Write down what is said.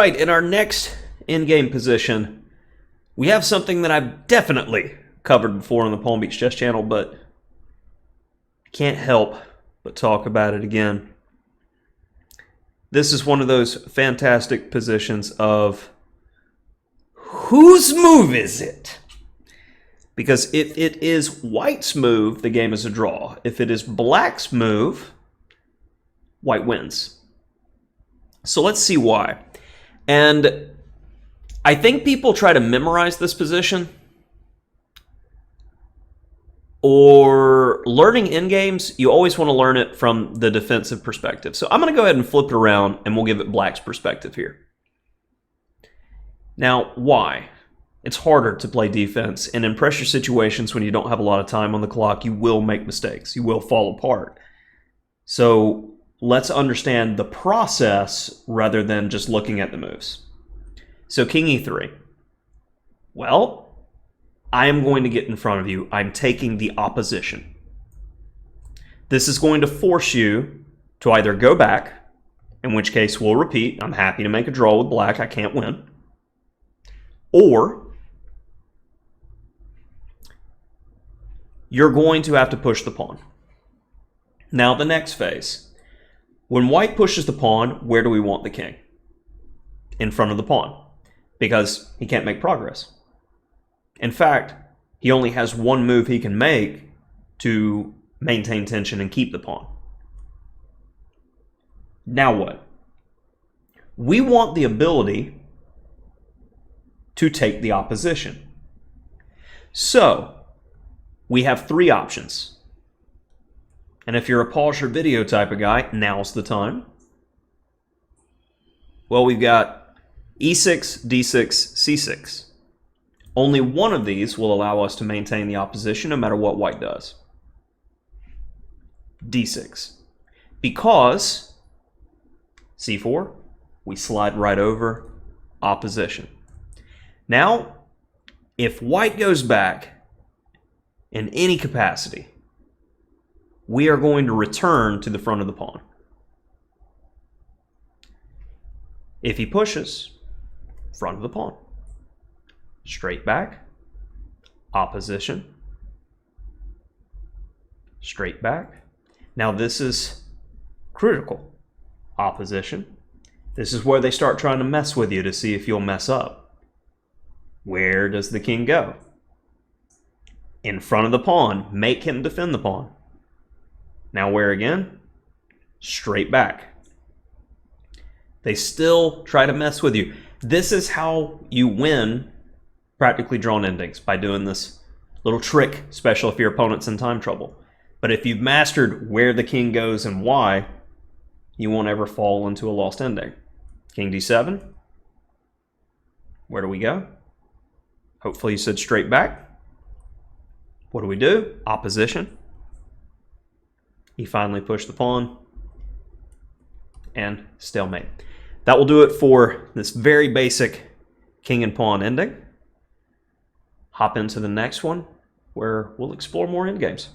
right, in our next endgame position, we have something that I've definitely covered before on the Palm Beach Chess channel, but can't help but talk about it again. This is one of those fantastic positions of whose move is it? Because if it is white's move, the game is a draw. If it is black's move, white wins. So let's see why. And I think people try to memorize this position, or learning endgames, you always want to learn it from the defensive perspective. So I'm going to go ahead and flip it around, and we'll give it black's perspective here. Now, why? It's harder to play defense, and in pressure situations when you don't have a lot of time on the clock, you will make mistakes. You will fall apart. So let's understand the process rather than just looking at the moves. So king e3. Well, I am going to get in front of you. I'm taking the opposition. This is going to force you to either go back, in which case we'll repeat. I'm happy to make a draw with black. I can't win. Or you're going to have to push the pawn. Now the next phase. When white pushes the pawn, where do we want the king? In front of the pawn, because he can't make progress. In fact, he only has one move he can make to maintain tension and keep the pawn. Now what? We want the ability to take the opposition. So, we have three options. And if you're a pause your video type of guy, now's the time. Well, we've got e6, d6, c6. Only one of these will allow us to maintain the opposition no matter what white does. d6. Because c4, we slide right over opposition. Now, if white goes back in any capacity, we are going to return to the front of the pawn. If he pushes, front of the pawn. Straight back, opposition, straight back. Now this is critical. Opposition. This is where they start trying to mess with you to see if you'll mess up. Where does the king go? In front of the pawn. Make him defend the pawn. Now where again? Straight back. They still try to mess with you. This is how you win practically drawn endings, by doing this little trick, especially if your opponent's in time trouble. But if you've mastered where the king goes and why, you won't ever fall into a lost ending. King d7. Where do we go? Hopefully you said straight back. What do we do? Opposition. He finally pushed the pawn. And stalemate. That will do it for this very basic king and pawn ending. Hop into the next one where we'll explore more endgames.